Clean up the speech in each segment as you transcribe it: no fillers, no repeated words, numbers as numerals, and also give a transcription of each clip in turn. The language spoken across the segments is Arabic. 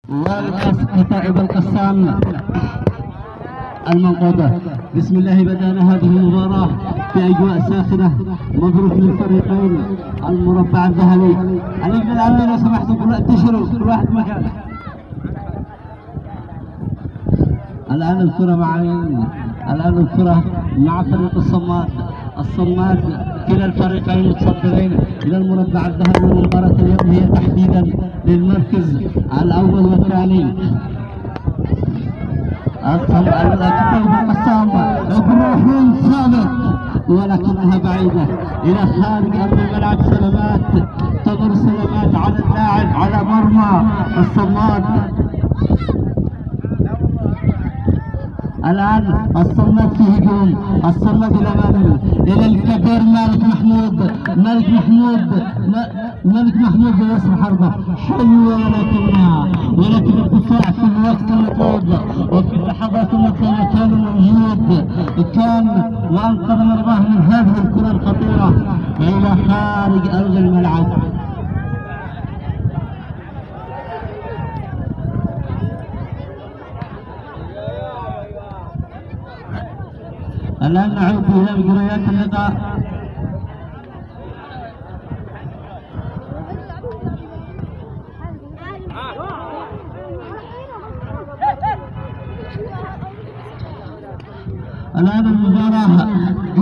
وكتائب القسام المنقوبة. بسم الله بدأنا هذه المباراة في أجواء ساخنة. مبروك للفريقين. المربع الذهبي عليكم العاملين لو سمحتوا انتشروا كل واحد مكانه. الآن الكرة مع فريق الصماد. كلا الفريقين متصدرين إلى المربع الذهبي. ومباراة اليوم هي تحديدا للمركز الأول والثاني. القسام ابراهيم ثابت ولكنها بعيدة إلى خارج أرض الملعب. تمر سلامات على اللاعب على مرمى الصماد. الآن الصماد في هجوم. الصماد إلى من؟ إلى الكبير مالك محمود بيصل حربة حلوة ولكن الدفاع في الوقت المطلوب وفي اللحظات التي كان موجود وأنقذ مرماه من هذه الكرة الخطيرة إلى خارج أرض الملعب. الآن نعود إلى مجريات اللقاء. الآن المباراة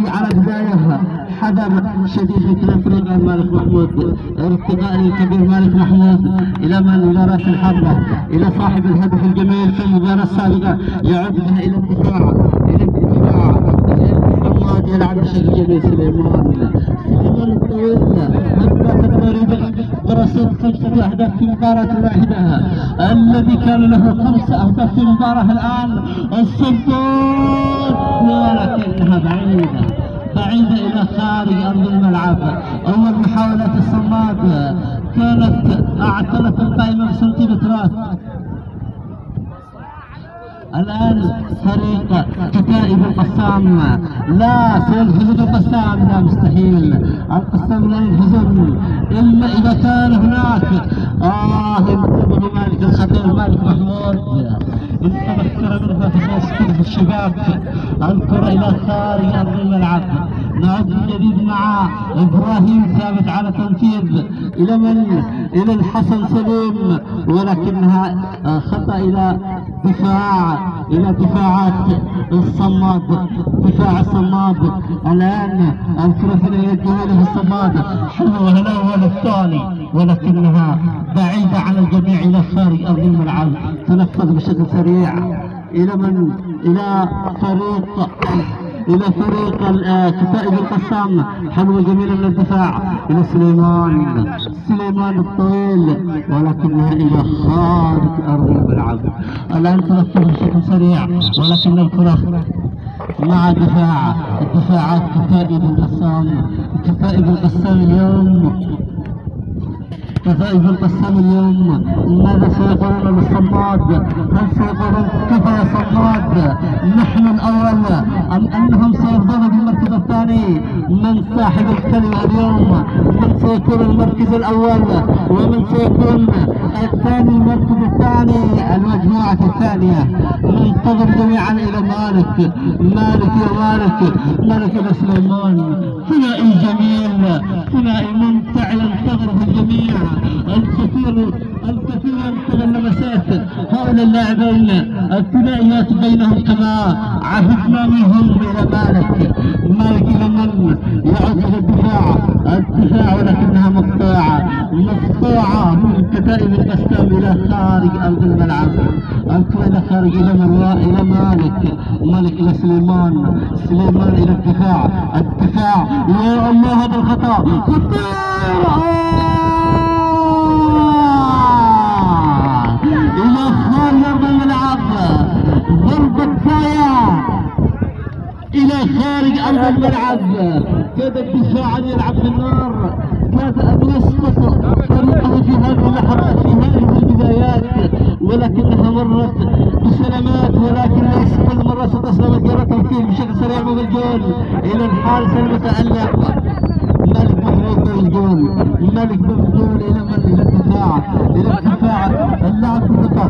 على بداية حذر شديد في كلا فريق مالك محمود. ارتقاء للكبير مالك محمود إلى من؟ إلى رأس الحربة، إلى صاحب الهدف الجميل في المباراة السابقة. يعود بها إلى الدفاع. الصماد يلعب بشكل جميل. سليمان الطويل هدف الطريق برصيد 5 أهداف في مباراة واحدة. الذي كان له 5 أهداف في مباراة الآن الصماد، ولكنها بعيدة إلى خارج أرض الملعب. أول محاولات الصماد كانت أعطلت القائمة بسنتيمترات. الآن فريق كتائب القسام لا سينهزم القسام، لا مستحيل. القسام لا ينهزم إلا إذا كان هناك انتبه مالك الخطير مالك محمود. انتبه منها في الشباك. الكرة إلى خارج أرض الملعب. نعود من جديد مع إبراهيم ثابت على تنفيذ إلى من؟ إلى الحسن سليم، ولكنها خطأ إلى دفاعات الصماد. دفاع الصماد. الآن الكرة في اليد جميلة الصماد حلوة الأول الثاني، ولكنها بعيدة عن الجميع إلى خارج أرض الملعب. تنفذ بشكل سريع إلى من؟ إلى فريق كتائب القسام. حلوة جميلة من الدفاع إلى سليمان الطويل، ولكنها إلى خارج أرض الملعب. الآن تنفذ بشكل سريع، ولكن الكرة مع دفاعات كتائب القسام اليوم. ماذا سيقولون للصماد؟ هل سيقولون كيف يا صماد نحن الأول، أم أنهم سيرضون بالمركز الثاني؟ من صاحب الكلمة اليوم؟ من سيكون المركز الأول ومن سيكون الثاني المركز الثاني؟ المجموعة الثانية. ننتظر جميعا إلى مالك إلى سليمان. ثنائي جميل، ثنائي ممتع ينتظره الجميع. الكثير من لمسات هؤلاء اللاعبين الثنائيات بينهم كما عهدنا منهم إلى مالك إلى من؟ يعود إلى الدفاع ولكنها مقطوعة من كتائب القسام إلى خارج أرض الملعب. الكرة إلى خارج إلى مالك إلى سليمان إلى الدفاع. يا الله هذا الخطأ إلى خارج أرض الملعب. ضربة ثانية إلى خارج أرض الملعب. كاد الدفاع أن يلعب في النار، كاد أن يسقط فريقه في هذه اللحظات في هذه البدايات، ولكنها مرت بسلامات. ولكن ليس كل مرة ستسلم جرى توفيق بشكل سريع من الجول إلى الحارس المتألق مالك الملك الجول، الملك بالجول الى من؟ الى الدفاع، الى الدفاع، اللعب بالدفاع.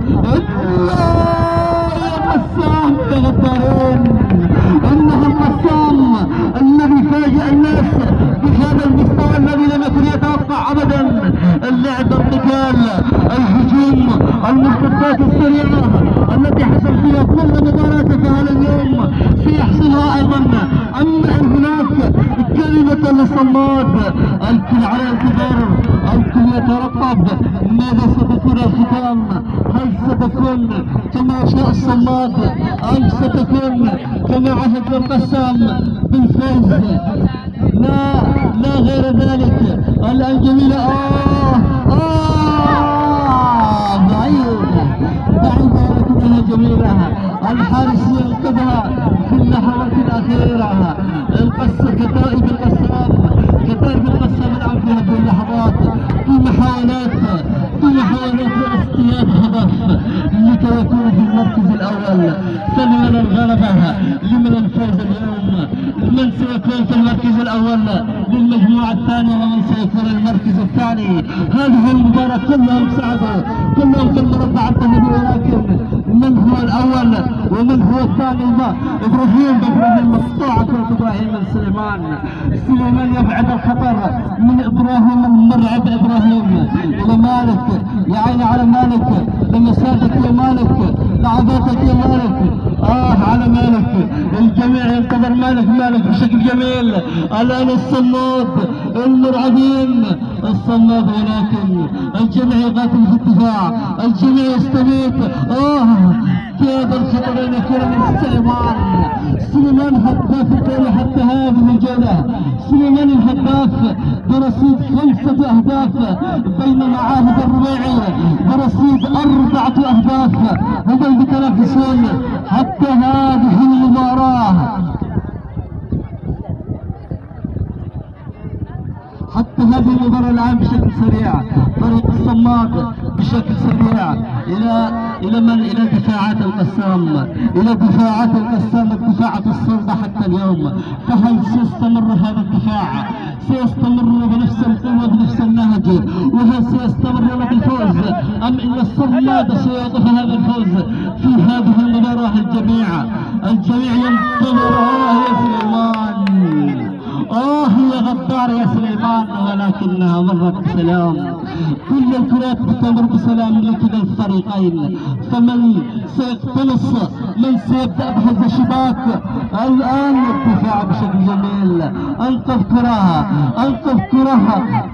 يا قسام يا غدارين، انه القسام الذي فاجأ الناس بهذا المستوى الذي لم يكن يتوقع ابدا. اللعب، القتال، الهجوم، المرتدات السريعه التي حصل فيها كل مباراه في هذا اليوم سيحصلها ايضا. اما هناك كلمه للصماد، الكل على انتظار، الكل يترقب ماذا ستكون الختام. هل ستكون كما شاء الصماد ام ستكون كما عهد القسام بالفوز؟ لا غير ذلك. الان جميله، بعيدة ولكنها جميلة. الحارس ينقذها في اللحظات الأخيرة. كتائب القسام العب في هذه اللحظات في محاولات لاصطياد هدف لكي يكون في المركز الأول. فلمن الغلبة؟ لمن الفوز اليوم؟ من سيكون في المركز الأول للمجموعة الثانية ومن سيكون المركز الثاني؟ هذه المباراة كلهم صعدوا، كلهم في المربع الذهبي، ولكن من هو الأول ومن هو الثاني؟ إبراهيم مقطوعة كرة إبراهيم من سليمان يبعد الخطر من إبراهيم، المرعب إبراهيم إلى مالك. يا عيني على مالك، لمساتك يا مالك، لعباتك يا مالك، على مالك. الجميع ينتظر مالك بشكل جميل. الآن الصماد المرعبين، الصماد، ولكن الجميع يقاتل في الدفاع، الجميع يستميت. كاد الخطرين يكون من سليمان هداف الدوري حتى هذه الجولة. سليمان الهداف برصيد 5 أهداف، بينما عاهد الربيعي برصيد 4 أهداف. هم يتنافسون حتى هذه المباراة، حتى هذه المباراة الآن بشكل سريع. فريق الصماد بشكل سريع إلى من؟ إلى دفاعات القسام، الدفاعات الصلبة حتى اليوم. فهل سيستمر هذا الدفاع؟ سيستمر بنفس القوة بنفس النهج؟ وهل سيستمر بالفوز؟ أم إن الصماد سيضيف هذا الفوز في هذه المباراة؟ الجميع ينتظر. يا سليمان، يا غدار يا سليمان، ولكنها مرت بسلام. كل الكرات تمر بسلام لكلا الفريقين. فمن سيقتنص؟ من سيبدأ بهز الشباك؟ الآن الدفاع بشكل جميل، أنقذ كرة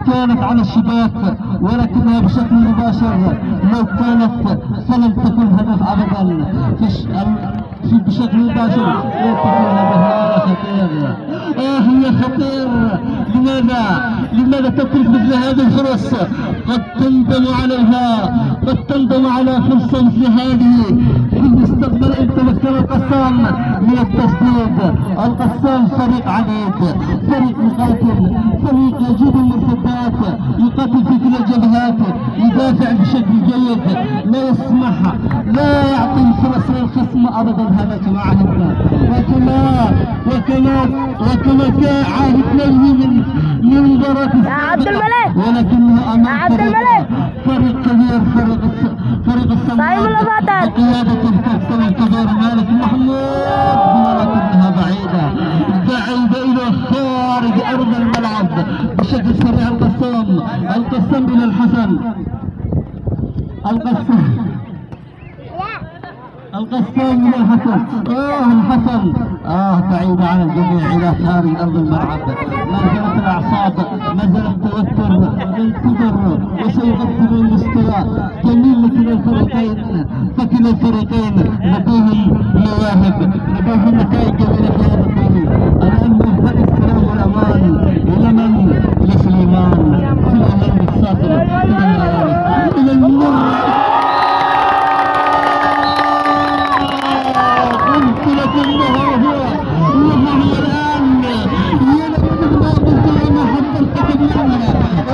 كانت على الشباك، ولكنها بشكل مباشر لو كانت فلن تكون هدف أبدا. بشكل مباشر لا تكون هدف. خطير، هي خطير. لماذا تترك مثل هذه الفرص؟ قد تندم على فرصة مثل هذه في المستقبل. انت تذكر القسام من التسديد. القسام فريق عنيد، فريق مقاتل، فريق يجيب المرتدات، يقاتل في كل الجبهات، يدافع بشكل جيد، لا يسمح، لا يعطي الفرص للخصم ابدا. هذا كما عهدنا وكما كان عهدنا من مباراة السابقة، ولكنها امام فريق كبير، فريق الصماد بقيادة الكابتن الكبير مالك محمود، ولكنها بعيدة إلى خارج أرض الملعب بشكل سريع. القسام إلى الحسن، القسام إلى الحسن. الحسن بعيدة عن الجميع إلى خارج أرض الملعب. ما زالت الأعصاب، ما زال التوتر ينتظر وسيقدم المستوى جميل لكلا الفريقين. فكلا الفريقين لديهم مواهب، لديهم نتائج جميلة في هذا الدوري. الآن مبدأ السلام والأمان إلى من؟ إلى سليمان الصقر، إلى المر.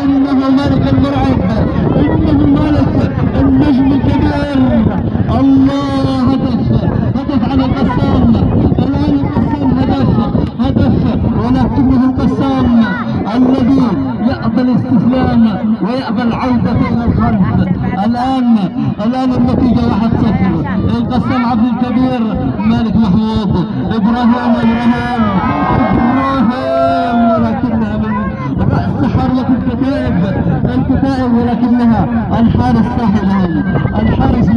إنه مالك المرعب، إنه مالك النجم الكبير. الله، هدف على القسام. الآن القسام هدف، ولكنه القسام الذي 1-0. القسام عبد الكبير مالك محمود. ابراهيم ولكنها من رأس حرة الكتائب ولكنها الحارس سهل. الحارس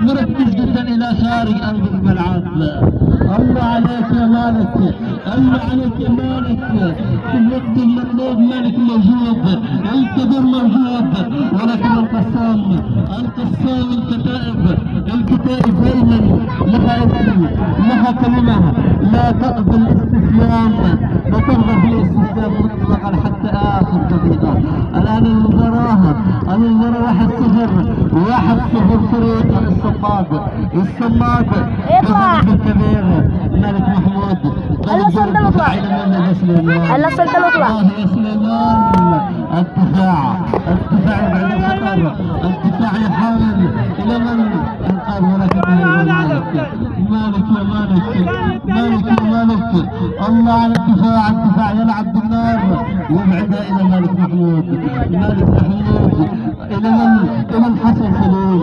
مركز جدا الى خارج ارض الملعب. الله عليك يا مالك، الله عليك يا مالك. في الوقت المطلوب مالك موجود، الكبير موجود، ولكن القسام الكتائب دائما لها اسم، لها كلمه، لا تقبل الاستسلام، لا ترغب في الاستسلام مطلقا حتى اخر دقيقه. الان المباراه 1-0 فريق الصماد بهدف الكبير مالك محمود. هلا صندل اطلع، هلا صندل اطلع. يا سليمان، الدفاع بعد الخطر، الدفاع يحاول الى من انقاذ، ولكن مالك الله على الدفاع يلعب بالنار ويبعدها الى مالك محمود. الى من؟ الى الحسن خليل.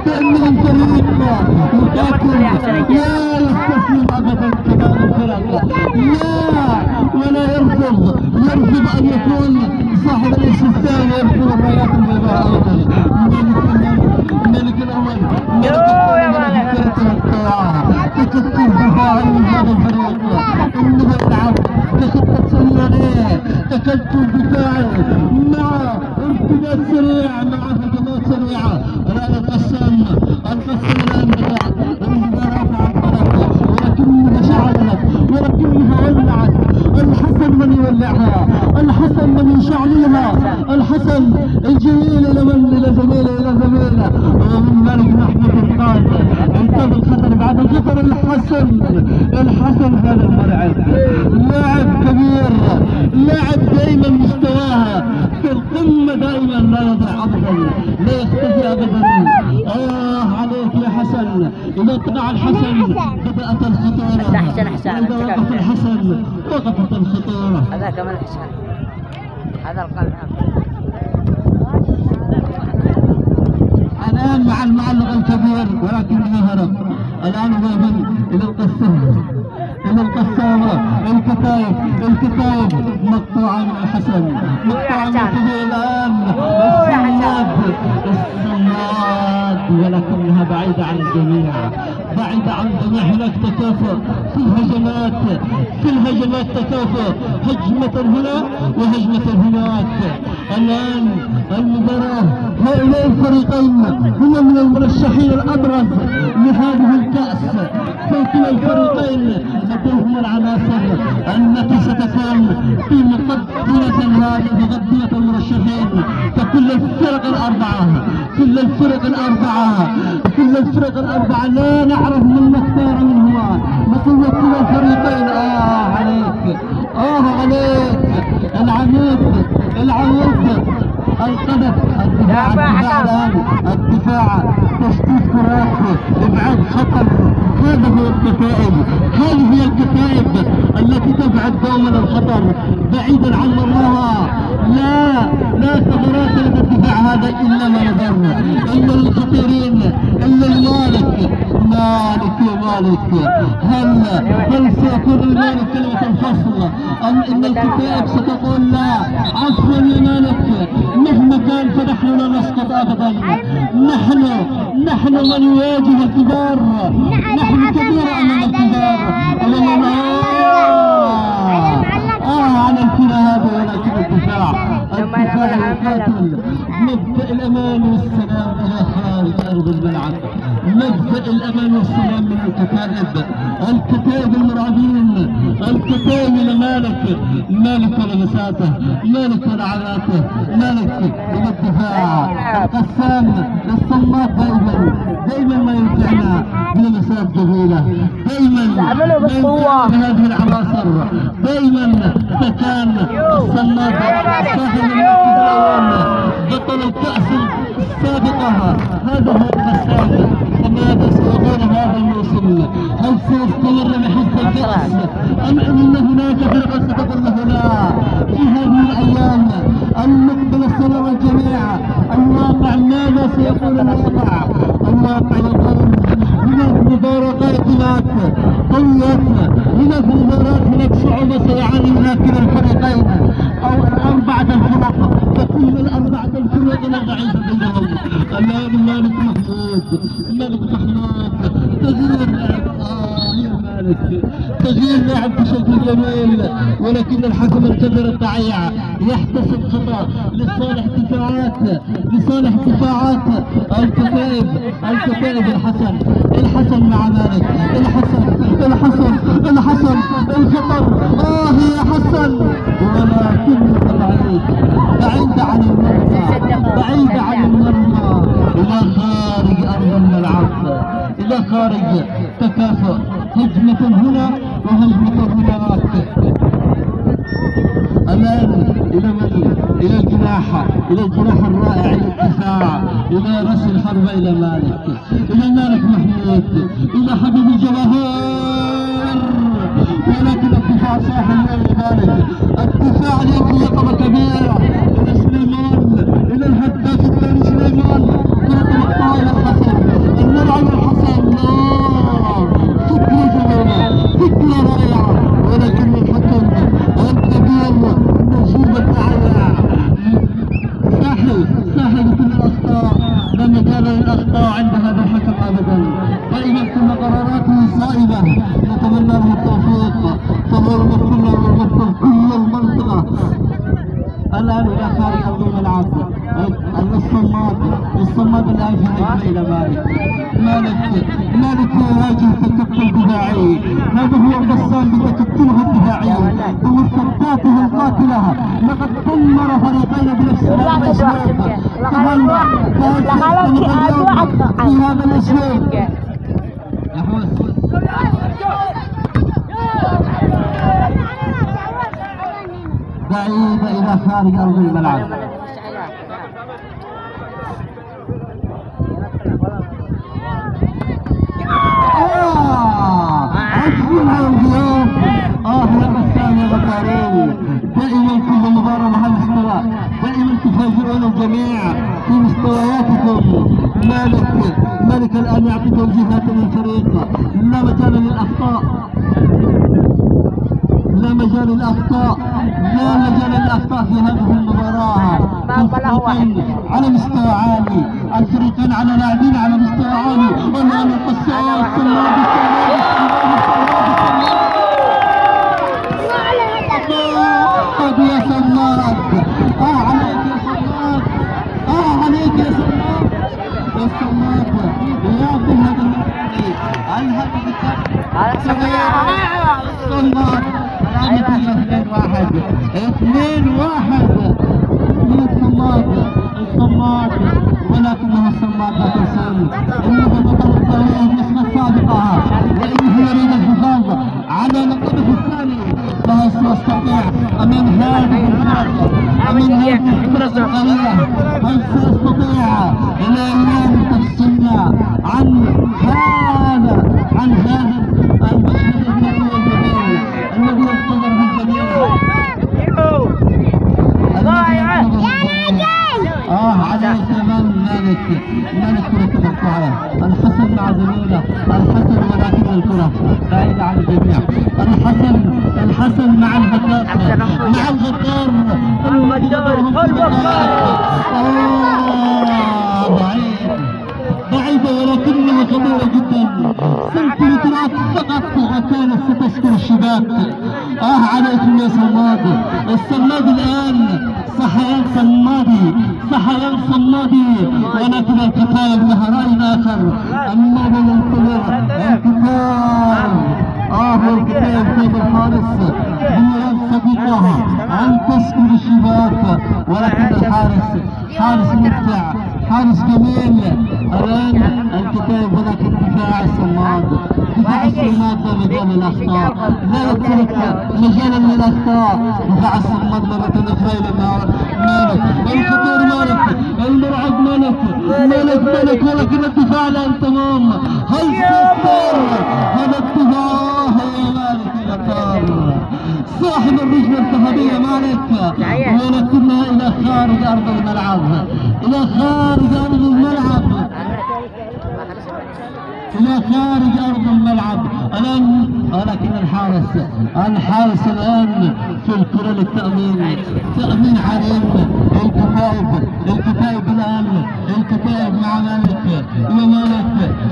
كأنهم فريق لا يستسلم ابدا كمال الفرق، ولا يرفض ان يكون صاحب الاستسلام، ويرفض الرايات البيضاء ايضا. الملك الاول تكتل دفاعي من هذا الفريق، انه يلعب بخطه سريعه، تكتل دفاعي مع ارتداد سريع، مع هجمات سريعه. الان القسام الان بدا المباراه عن طرفه، ولكنها شعلت، ولكنها ولعت. الحسن من يولعها، الحسن من يشعلها، الحسن الجميل الى زميله ومن مالك محمود القائد. انقذ الخطر بعد الخطر. الحسن هذا الملعب لاعب كبير، لاعب دائما مستواها في القمه، دائما لا يضيع ابدا، لا يختفي ابدا. عليك يا حسن. اذا طلع الحسن بدات الخطوره، اذا وقف الحسن وقفت الخطوره. هذا كمان حسن، هذا القلب. الآن مع المعلق الكبير ولكنه هرب. الآن ذهب إلى القسامة. الكتائب مقطوعة من الحسن، مقطوعة من الكبير. الآن الصماد ولكنها بعيدة عن الجميع، هناك تكافؤ في الهجمات تكافؤ، هجمة هنا وهجمة هناك. الآن المباراة، هؤلاء الفريقين هم من المرشحين الأبرز لهذه الكأس، فكلا الفريقين لديهم العناصر التي ستكون في مقدمة المرشحين. فكل الفرق الأربعة لا نعرف من نختار منهما، نقول كلا الفريقين عليك العميد القدس. الدفاع تشتيت كرات، ابعاد خطر. هذه هي الكتائب التي تبعد دوما الخطر بعيدا عن مرماها. لا ثغرات لدى الدفاع هذا الا ما يضر، الا الخطيرين، الا المالك. هل سيكون المالك كلمة الفصل ام ان الكتائب ستقول لا عفوا يا مالك، مهما كان فنحن لا نسقط ابدا. نحن من يواجه الكبار، نحن كبير امام الكبار. على الكلى هذا، ولكن الدفاع يقاتل. مبدأ الامان والسلام الى خارج ارض الملعب، مبدأ الامان والسلام من الكتائب المرعبين، الكتائب الى مالك ولمساته، مالك ولعناته، مالك الى الدفاع. القسام الصماد دائما ما يمتعنا. بلمسات جميلة. دائما هذه العناصر دائما كان الصماد صاحب بطل الكأس السابقة. هذا هو البسام. فماذا سيكون هذا الموسم؟ هل سيستمر بحفظ الكأس أم أن هناك فرقة ستظل هنا في هذه الأيام المقبلة؟ السلام الجميع. الواقع ماذا سيكون الواقع؟ الواقع يقول هناك مباراتات هناك قوية، هناك مباريات هناك صعوبة سيعاني منها كلا الفريقين أو الأربعة الفرق، فكل الأربعة الفرق ضعيفة بينهم. الآن الملك محمود تغيير يا مالك، تغيير لاعب بشكل جميل، ولكن الحكم انتظر الضعيع يحتسب خطأ لصالح دفاعات الكتائب. الحسن مع مالك، الحسن الخطر. يا حسن، ولكن بعيد عن المرمى الى خارج ارض الملعب، الى خارج. تكافؤ، هجمة هنا وهجمة هناك. الآن إلى الجناح الرائع، إلى الدفاع، إلى رأس الحربة، إلى مالك محمود، إلى حبيب الجماهير. ولكن الدفاع صاح مالك، الدفاع الذي يقظة كبيرة إلى سليمان، إلى الهداف الثاني سليمان. كرة مقطوعة إلى الحسن، الملعب الحسن. فكرة جميلة، فكرة رائعة، ولكن الحكم الكبير نجوم التعالى ساحل بكل الأخطاء. لا مجال للأخطاء عند هذا الحكم أبدا. دائما كل قراراته صائبة، نتمنى له التوفيق. تمر كل المنطقة. الآن إلى خارج أرض الملعب. الصماد الآن في هجمة إلى مالك يواجه تكتل دفاعي. هذا هو البسام بتكتله الدفاعي بمرتداته القاتلة. لقد دمر فريقين بنفس الأسلوب. في هذا الأسلوب بعيدة إلى خارج أرض الملعب. عجبنا اليوم. يا بسام يا غفارين، دائما كل مباراة مع المستوى، دائما تفاجئون الجميع في مستوياتكم. مالك الآن يعطي توجيهات للفريق. لا مجال للأخطاء، لا مجال للأخطاء في هذه المباراة. الفريقين على مستوى عالي، الفريقين على لاعبين على مستوى عالي. والآن القصاص يا صماد. عليك يا صماد. الصماد يعطي هذا الهدف الثاني. الصماد 2-1 الصماد، ولكنه الصماد لا تنسون انه بطل الدوري النسخة السابقة، وانه يريد الحفاظ على لقبه الثاني. فهل سيستطيع امام هذه الفرق القوية؟ هل سيستطيع الى ايام تفصلنا عن هذا المشهد الكروي الجميل الذي ينتظره الجميع؟ على كمان مالك كرة مقطوعة. الحسن مع زميله، الحسن ولكن الكرة بعيدة عن الجميع. الحسن مع الغدار، بعيدة ولكنها خطيرة جدا. سنتيمترات فقط وكانت ستسكن الشباك. عليكم يا صماد. الصماد الآن صحيان صمادي، ولكن الكتاب لها رأي آخر. النادي ينتظر الكتاب. الكتاب كيف الحارس بمراد صديقها أن تسكن الشباك، ولكن الحارس حارس ممتع، حارس جميل. الآن الكتاب ولكن دفاع الصماد. المادة مجال الأخطاء، لا يترك مجالا للأخطاء. دفع الصمد مرة أخرى إلى مالك، الخطير مالك، المرعب مالك، ولكن الدفاع الآن تمام. هل سيستمر هذا الدفاع يا مالك الأبطال؟ صاحب الرجل الذهبية مالك، ولكنها إلى خارج أرض الملعب، إلى خارج أرض الملعب، إلى خارج أرض الملعب الآن. ولكن الحارس الآن في الكرة للتأمين، تأمين حريم. الكتائب الآن، الكتائب مع مالك،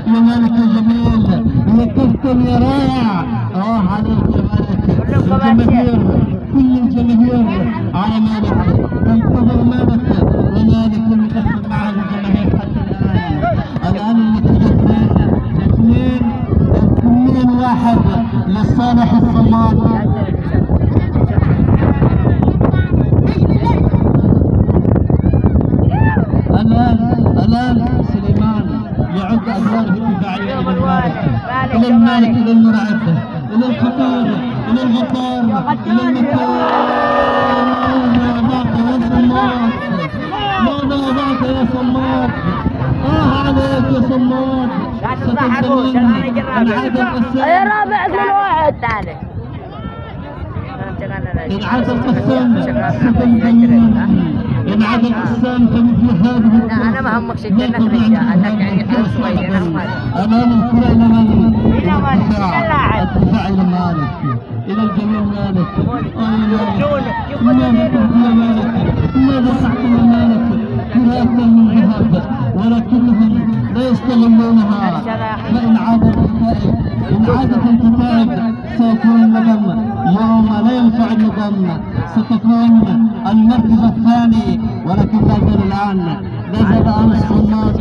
يا مالك يا جميل، يا كابتن يا رائع. عليك يا مالك، الجماهير، كل الجماهير على مالك، تنتظر مالك، ومالك المقسم معه الجماهير حتى الآن النتيجة 2-1 لصالح الصماد. الآن سليمان يعد أدواره الدفاعية إلى المالك، إلى المرعب، إلى الخطير، إلى الغدار، إلى المكان. ماذا وضعت يا صماد؟ عليك يا صماد. يا رابع 2-1 تعالى. انعاد القسام انعاد القسام فمثل هذه. انا ما همك شيء الناس رجع انك يعني شوي امام الكره الى مالك، الدفاع الى مالك، الى الجميل مالك. ماذا تعطي مالك؟ كرة أكثر من ذهب ولكنهم لا يستغلونها. فإن عادت الكتائب سيكون الندم يوم لا ينفع الندم، ستكون المركز الثاني. ولكن لا زال الآن الصماد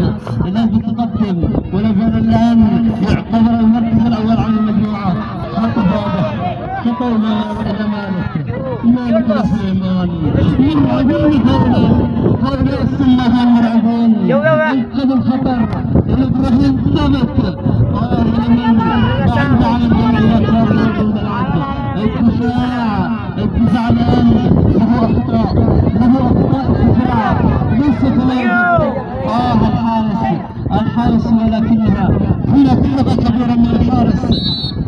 الذي يتقدم، ولا زال الآن يعتبر المركز الأول على المجموعة. خط واضح، خط مالك يا سليمان. هؤلاء الصماد المرعبون ينقذ الخطر. إبراهيم ثبت بعد عن الجمعيات الدفاع الآن له أخطاء الدفاع ليس كلام. الحارس ولكنها هناك ثقة كبيرة من الحارس،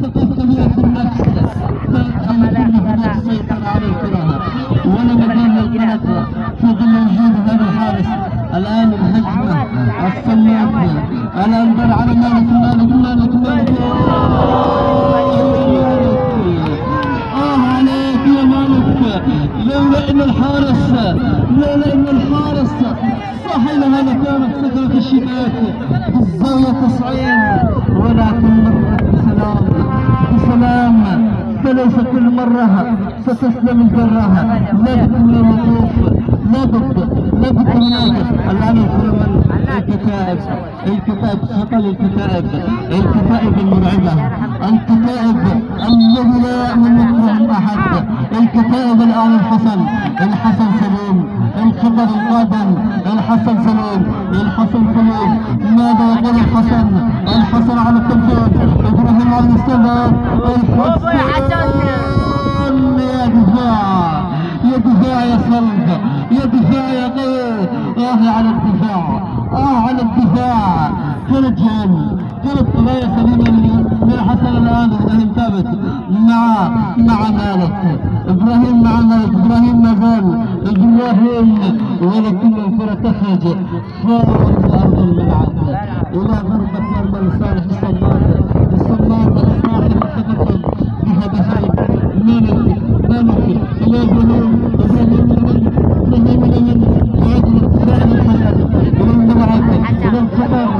ثقة كبيرة في النفس، سيطر على الكرة ولا مجال للقلق في ظل وجود هذا الحارس. الآن الهجمة الصماد، الأنظر على مالك. عليك يا مالك. لولا ان الحارس صحيح هذا كانت سكرة الشباك بالزاوية 90، ولكن مرت بسلام. فليس كل مرة ستسلم الجراحة، لابد من الوقوف، لابد هناك. الآن الكتائب خطل الكتائب المرعبة، الكتائب الذي لا يأمن مكرهم أحد. الكتائب الآن الحسن سليم، الخطر القادم الحسن سليم. ماذا يقول الحسن على التنفيذ؟ إبراهيم على الاستمرار. الحسن يا دفاع يا صلب، يا دفاع يا قوي. على الدفاع. كانت قضايا سليمة من الحسن الآن. إبراهيم ثابت مع مالك، إبراهيم ما زال ولكن الكرة تخرج خارج أرض الملعب إلى ضربة مرمى لصالح الصماد. صاحب التقدم بهدفين. مالك إلى جنوب، إلى الخطر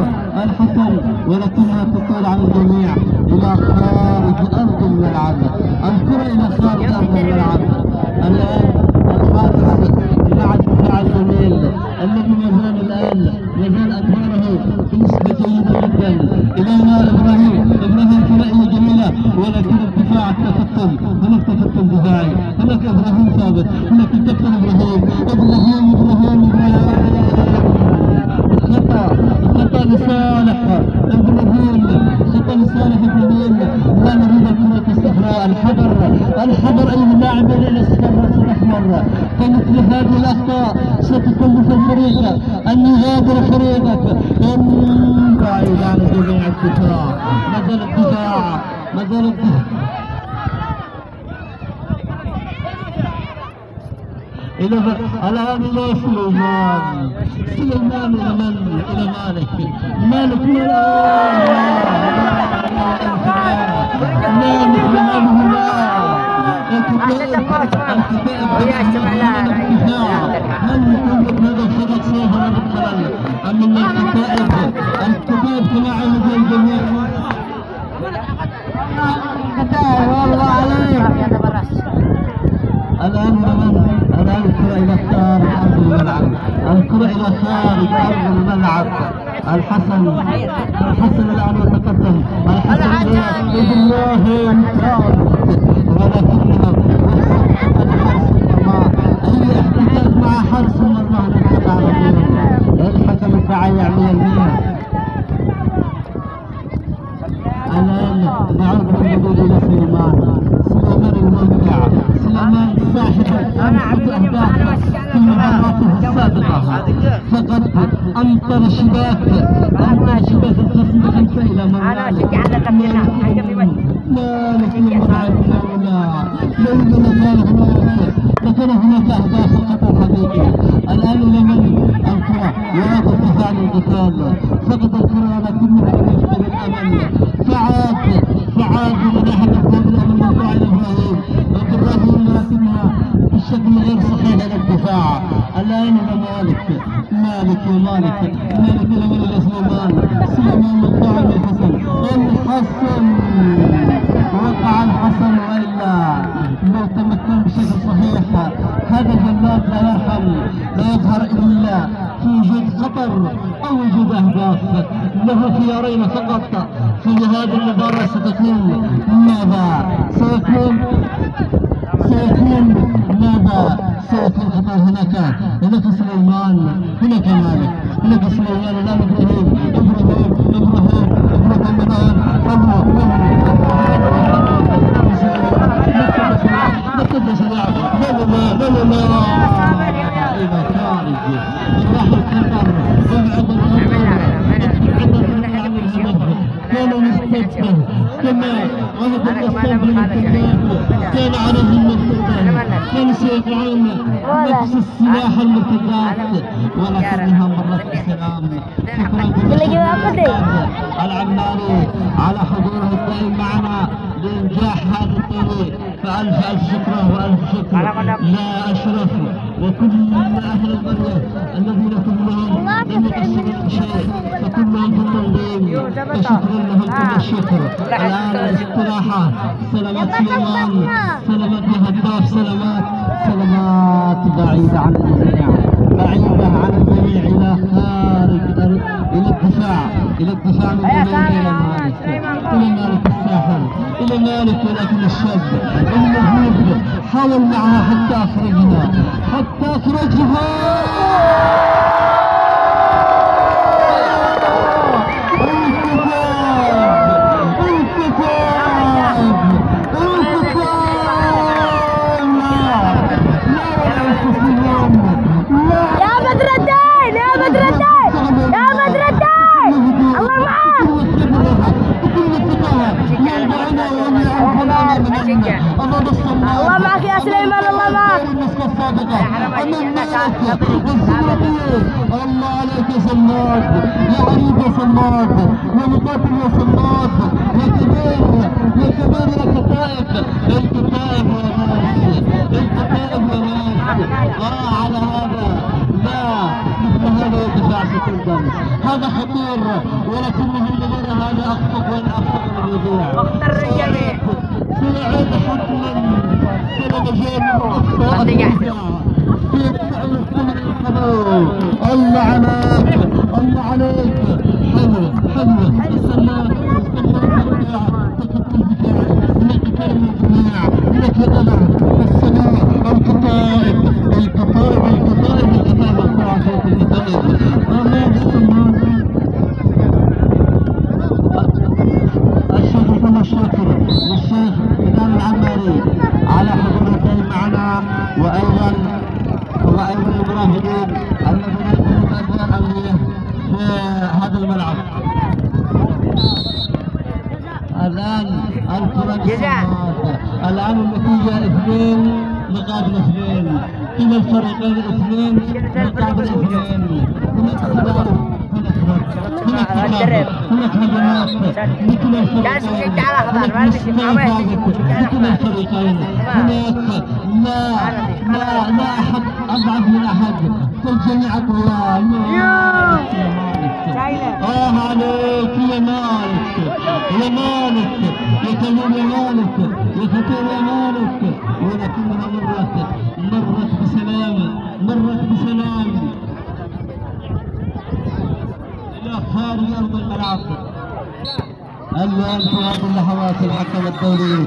الحسن، ولكنها تطال على الجميع إلى خارج أرض الملعب. الكرة إلى خارج أرض الملعب. الآن الحارس مع الدفاع الجميل الذي ما زال أدواره في انظر أي لاعب إلى الراس الأحمر، فمثل هذه الأخطاء ستكلف الفريق أن يغادر فريقك. بعيد عن جميع الدفاع، ما زال الدفاع، ما زال الدفاع. الآن إلى سليمان، سليمان إلى من؟ إلى مالك، مالك من مالك لمن هل يكون هذا الفريق سوف يبطل أم أن الكتائب تلاعب الجميع؟ والله عليك. الآن الكرة إلى خارج أرض الملعب، الكرة إلى خارج أرض الملعب. الحسن الآن يتقدم، الحسن بإذن الله يمتاز، ولكنه أي احتكاك مع حارس المرمى الحكم الدعاية 100%. الآن نعود بالجديد إلى سليمان الممتع، سليمان صاحب أهداف في مباراته السابقة، فقد أمطر شباك الخصم بخمسة إلى مالك لكن هناك أهداف خطر حقيقي. الآن لمن الكرة يعاد الدفاع للقتال، فقد الكرة لكنه يشبه الأمل. فعاد من أحد الكرة من موضوع إبراهيم لكنها بشكل غير صحيح للدفاع. الآن مالك لمن إلى سليمان مقطوع الحسن وقع الحسن، وإلا لو تمكن بشكل صحيح هذا الجلاد لا يظهر إلا في وجود خطر أو وجود أهداف. له خيارين فقط في هذه المباراة، ستكون ماذا؟ سيكون خطر. هناك سليمان، هناك مالك، هناك سليمان، الآن إبراهيم كما وهب الصبر كان عليه المرتدات، كان سيقعون نفس السلاح المرتدات، ولكنها مرت بسلام. شكرا العماري على حضوره الدائم معنا لإنجاح هذا الطريق، فألف شكر وألف شكر يا أشرف وكل أهل القرية الذين كلهم لم يقصروا شيء، فكلهم في التنظيم، فشكرا لهم كل الشكر. الآن الاستراحة. سلامات سليمان، سلامات الهداف، سلامات بعيدة عن الجميع، بعيدة عن الجميع إلى خارج، إلى الدفاع من إلى مالك الساحر، إلى مالك، ولكن الشاب المهوب حاول معها حتى أخرجها. الله معك يا سليمان، الله معك. الله عليك يا صماد، يا عريض يا صماد، يا مقاتل يا صماد، يا كبير يا كتائب يا ناس. على هذا لا مثل هذا الدفاع ستندم، هذا خطير، ولكنه اللي هذا أخطأ وإن أخطأ من يضيع. مختار الجميع سنعود حتما إلى مجال الأخطاء الله عليك، الله عليك. حلوة السماء لك الألم السماء القطائب مقطوعة فوق القطائب. أمام السماء الشيخ ثم الشكر للشيخ إمام العماري على حضور الآن الكرة للصمات. الآن النتيجة 2 مقابل 2. كلا الفريقين 2 مقابل 2. هناك هجمات، هناك هجمات لكلا الفريقين، هناك لكلا الفريقين. هناك لا أحد أضعف من أحد، الجميع أقوياء. عليك يا مالك، يا مالك، يا تمام يا مالك، يا فتاة يا مالك، ولكنها مرت بسلام إلى خارج أرض الملعب. الآن في هذه اللحظات الحكم الدولي